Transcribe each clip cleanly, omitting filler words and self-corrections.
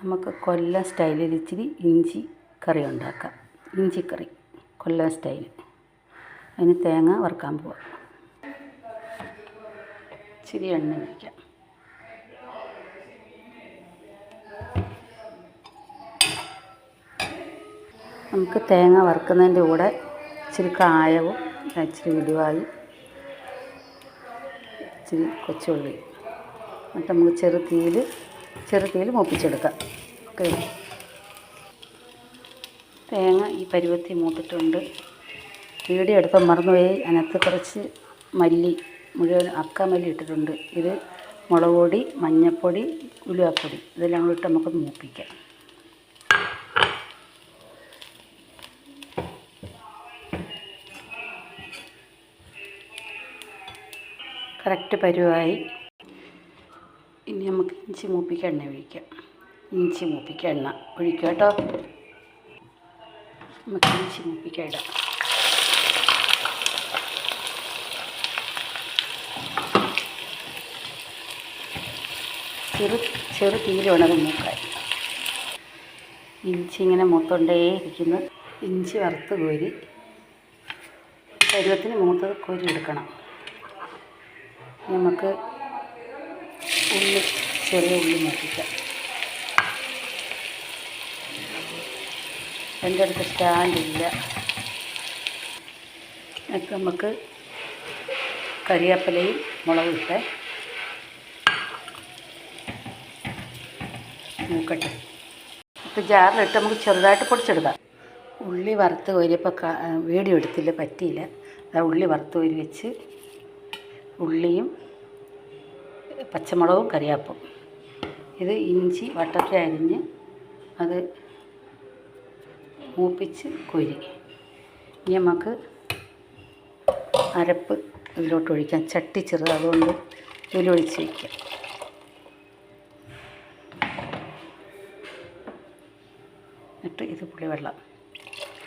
നമുക്ക് കൊല്ലം സ്റ്റൈലിൽ ഇച്ചിരി ഇഞ്ചി കറി ഉണ്ടാക്കാം. ഇഞ്ചിക്കറി കൊല്ലം സ്റ്റൈൽ. അതിന് തേങ്ങ വറുക്കാൻ പോവാം. ഇച്ചിരി എണ്ണ ഒഴിക്കാം. നമുക്ക് തേങ്ങ വറുക്കുന്നതിൻ്റെ കൂടെ ഇച്ചിരി കായവും ഇച്ചിരി ഉലുവായും ഇച്ചിരി കൊച്ചുള്ളി എന്നിട്ട് നമുക്ക് ചെറുതീയിൽ മൂപ്പിച്ചെടുക്കാം. ഓക്കെ, തേങ്ങ ഈ പരുവത്തിൽ മൂത്തിട്ടുണ്ട്. വീഡിയോ എടുക്കാൻ മറന്നുപോയി. അതിനകത്ത് കുറച്ച് മുഴുവൻ അക്കാമല്ലി ഇട്ടിട്ടുണ്ട്. ഇത് മുളക് പൊടി, മഞ്ഞൾപ്പൊടി, ഉലുവാപ്പൊടി ഇതെല്ലാം കൂടി ഇട്ട് നമുക്കൊന്ന് മൂപ്പിക്കാം. കറക്റ്റ് പരുവായി. ഇനി നമുക്ക് ഇഞ്ചി മൂപ്പിക്കാൻ എണ്ണ ഒഴിക്കാം. ഇഞ്ചി മൂപ്പിക്കാൻ എണ്ണ ഒഴിക്കുക കേട്ടോ. നമുക്ക് ഇഞ്ചി മൂപ്പിക്കാൻ ഇടാം. ചെറു തീയിൽ വേണം മൂക്കാൻ. ഇഞ്ചി ഇങ്ങനെ മൂത്തോണ്ടേയിരിക്കുന്നു. ഇഞ്ചി വറുത്ത് കോരി പരുവത്തിന് മൂത്തത് കോരി എടുക്കണം. നമുക്ക് ചെറിയ ഉള്ളി മൂപ്പിക്കാം. എൻ്റെ അടുത്ത് സ്റ്റാൻഡില്ല. എന്നിട്ട് നമുക്ക് കറിവേപ്പിലയും മുളകും ഇട്ട് മൂക്കട്ടെ. ഇപ്പോൾ ജാറിലിട്ട് നമുക്ക് ചെറുതായിട്ട് പൊടിച്ചെടുക്കാം. ഉള്ളി വറുത്ത് കോരിയപ്പോൾ വീഡിയോ എടുത്തില്ല, പറ്റിയില്ല. ഉള്ളി വറുത്ത് കോരി വെച്ച് ഉള്ളിയും പച്ചമുളകും കറിവേപ്പും, ഇത് ഇഞ്ചി വട്ടത്തിൽ അരിഞ്ഞ് അത് മൂപ്പിച്ച് കോരി. ഇനി നമുക്ക് അരപ്പ് ഇതിലോട്ട് ഒഴിക്കാം. ചട്ടി ചെറുത്, അതുകൊണ്ട് ഇതിലൊഴിച്ച് വയ്ക്കാം. എന്നിട്ട് ഇത് പുളിവെള്ളം,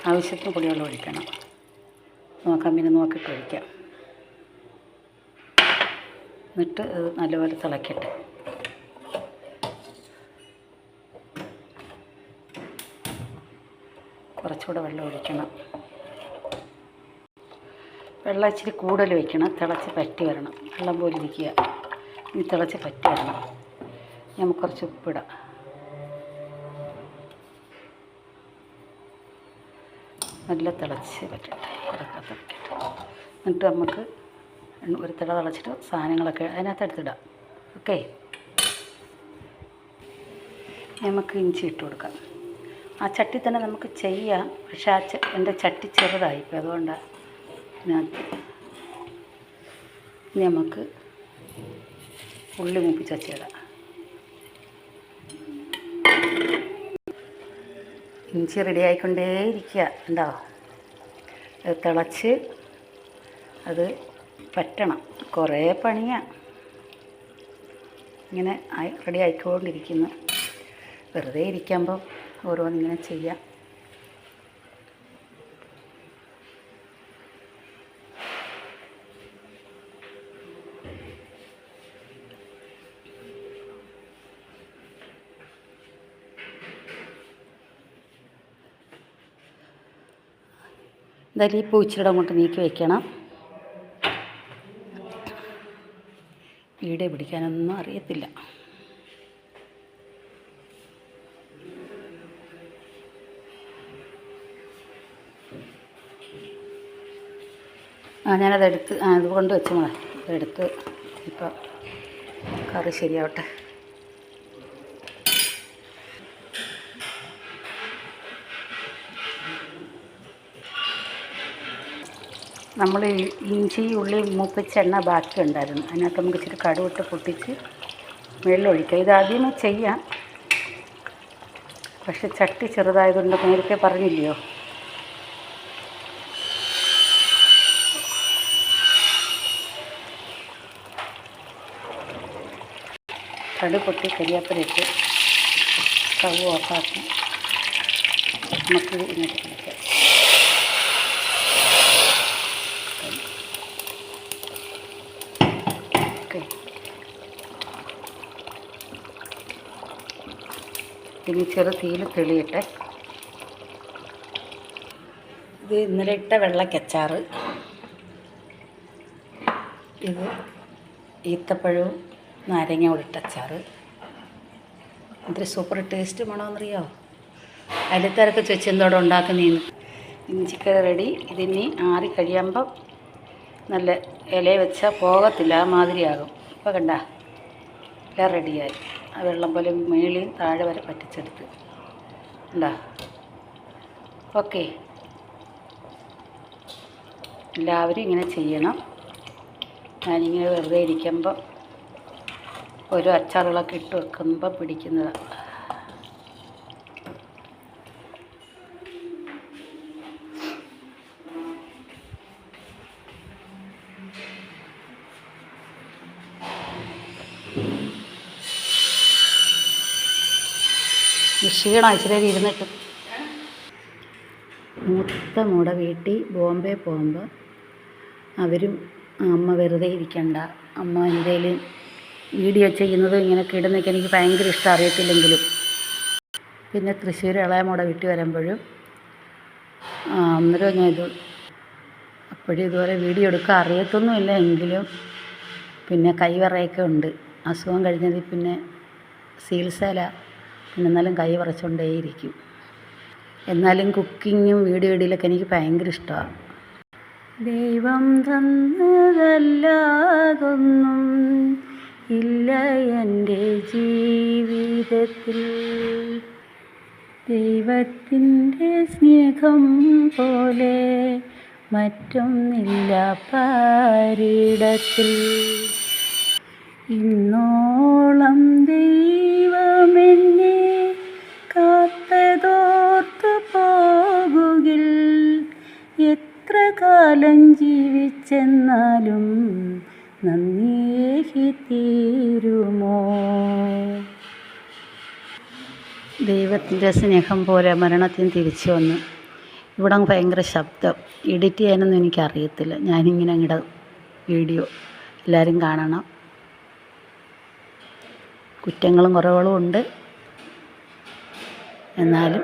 ആവശ്യത്തിന് പുളിവെള്ളം ഒഴിക്കണം. നോക്കിയിട്ട് ഒഴിക്കാം. എന്നിട്ട് അത് നല്ലപോലെ തിളയ്ക്കട്ടെ. കുറച്ചുകൂടെ വെള്ളം ഒഴിക്കണം. വെള്ളം ഇച്ചിരി കൂടുതൽ വയ്ക്കണം. തിളച്ച് പറ്റി വരണം. വെള്ളം പോലെ ഇരിക്കുക. ഇനി തിളച്ച് പറ്റി വരണം. നമുക്ക് കുറച്ച് ഉപ്പിടാം. നല്ല തിളച്ച് പറ്റട്ടെ. എന്നിട്ട് നമുക്ക് ഒരു തിള തിളച്ചിട്ട് സാധനങ്ങളൊക്കെ അതിനകത്ത് എടുത്തിടാം. ഓക്കെ, നമുക്ക് ഇഞ്ചി ഇട്ട് കൊടുക്കാം. ആ ചട്ടി തന്നെ നമുക്ക് ചെയ്യാം. പക്ഷേ എൻ്റെ ചട്ടി ചെറുതായിപ്പോൾ, അതുകൊണ്ടാണ് ഇതിനകത്ത്. ഇനി നമുക്ക് ഉള്ളി മൂപ്പിച്ച് വച്ചിടാം. ഇഞ്ചി റെഡി ആയിക്കൊണ്ടേയിരിക്കുക. ഉണ്ടോ? അത് തിളച്ച് അത് പറ്റണം. കുറേ പണിയാണ്. ഇങ്ങനെ റെഡി ആയിക്കൊണ്ടിരിക്കുന്നു. വെറുതെ ഇരിക്കുമ്പം ഓരോന്നിങ്ങനെ ചെയ്യാം. എന്തായാലും ഈ പൂച്ചിയുടെ അങ്ങോട്ട് നീക്കി വയ്ക്കണം. വീഡിയോ പിടിക്കാനൊന്നും അറിയത്തില്ല. ഞാനതെടുത്ത് ഇത് കൊണ്ട് വെച്ചു മോളെ. അതെടുത്ത് ഇപ്പോൾ കറി ശരിയാവട്ടെ. നമ്മൾ ഇഞ്ചി ഉള്ളി മൂപ്പിച്ച എണ്ണ ബാക്കി ഉണ്ടായിരുന്നു. അതിനകത്ത് നമുക്ക് ഇച്ചിരി കടുവിട്ട് പൊട്ടിച്ച് വെള്ളമൊഴിക്കാം. ഇതാദ്യമേ ചെയ്യാം. പക്ഷെ ചട്ടി ചെറുതായതുകൊണ്ട് നേരത്തെ പറഞ്ഞില്ലയോ. കടു പൊട്ടി കരിയാപ്പിലയിട്ട് സ്റ്റൗ ഓഫാക്കി നമുക്കിത് ഇങ്ങോട്ട് കഴിക്കാം. ഓക്കെ, ഇനി ചെറു തീയിൽ തെളിയട്ടെ. ഇത് ഇന്നലെ ഇട്ട വെള്ളക്കച്ചാറ്, ഇത് ഈത്തപ്പഴവും നാരങ്ങ കൂടി ഇട്ട അച്ചാറ്. എന്തൊരു സൂപ്പർ ടേസ്റ്റ് മണമെന്നറിയാമോ? അയലത്താരൊക്കെ ചോദിച്ച് എന്തോടെ ഉണ്ടാക്കുന്നതെന്ന്. ഇഞ്ചിക്കറി റെഡി. ഇതിനി ആറി കഴിയുമ്പം നല്ല ഇല വെച്ചാൽ പോകത്തില്ല, ആ മാതിരിയാകും. ഇപ്പോൾ കണ്ട എല്ലാം റെഡിയായി. ആ വെള്ളം പോലെ മേളിയും താഴെ വരെ പറ്റിച്ചെടുത്ത് ഉണ്ടാ. ഓക്കെ, എല്ലാവരും ഇങ്ങനെ ചെയ്യണം. ഞാനിങ്ങനെ വെറുതെ ഇരിക്കുമ്പോൾ ഓരോ അച്ചാറുകളൊക്കെ ഇട്ട് വെക്കുമ്പോൾ പിടിക്കുന്നതാണ്. ക്ഷീണം ഇച്ചിരി ഇരുന്നിട്ട്. മൂത്ത മുട വീട്ടിൽ ബോംബെ പോകുമ്പോൾ അവരും അമ്മ വെറുതെ ഇരിക്കണ്ട, അമ്മ എന്തെങ്കിലും വീഡിയോ ചെയ്യുന്നത് ഇങ്ങനെയൊക്കെ ഇടുന്നതൊക്കെ എനിക്ക് ഭയങ്കര ഇഷ്ടം, അറിയത്തില്ലെങ്കിലും. പിന്നെ തൃശ്ശൂർ ഇളയമുട വീട്ടിൽ വരുമ്പോഴും അന്നേരം ഞാൻ അപ്പോഴും ഇതുപോലെ വീഡിയോ എടുക്കാൻ അറിയത്തൊന്നുമില്ല, എങ്കിലും പിന്നെ കൈവിറയൊക്കെ ഉണ്ട്. അസുഖം കഴിഞ്ഞതിൽ പിന്നെ ചികിത്സയില, പിന്നെ എന്നാലും കൈ വിറച്ചുകൊണ്ടേയിരിക്കും. എന്നാലും കുക്കിങ്ങും വീഡിയോ ഇടയിലൊക്കെ എനിക്ക് ഭയങ്കര ഇഷ്ടമാണ്. ദൈവം തന്നതല്ലാതൊന്നും ഇല്ല എൻ്റെ ജീവിതത്തിൽ, ദൈവത്തിൻ്റെ സ്നേഹം പോലെ മറ്റൊന്നില്ല പാരിടത്തിൽ. ഇന്നോളം ദൈവമെന്നെ കാത്തതോർത്തു പോകുകിൽ, എത്ര കാലം ജീവിച്ചെന്നാലും നന്ദിയേകി തീരുമോ. ദൈവത്തിൻ്റെ സ്നേഹം പോലെ മരണത്തിന് തിരിച്ചു വന്ന്. ഇവിടെ ഭയങ്കര ശബ്ദം, എഡിറ്റ് ചെയ്യാനൊന്നും എനിക്കറിയത്തില്ല. ഞാനിങ്ങനെ അങ്ങോട്ട് വീഡിയോ എല്ലാവരും കാണണം. കുറ്റങ്ങളും കുറവുകളും ഉണ്ട്, എന്നാലും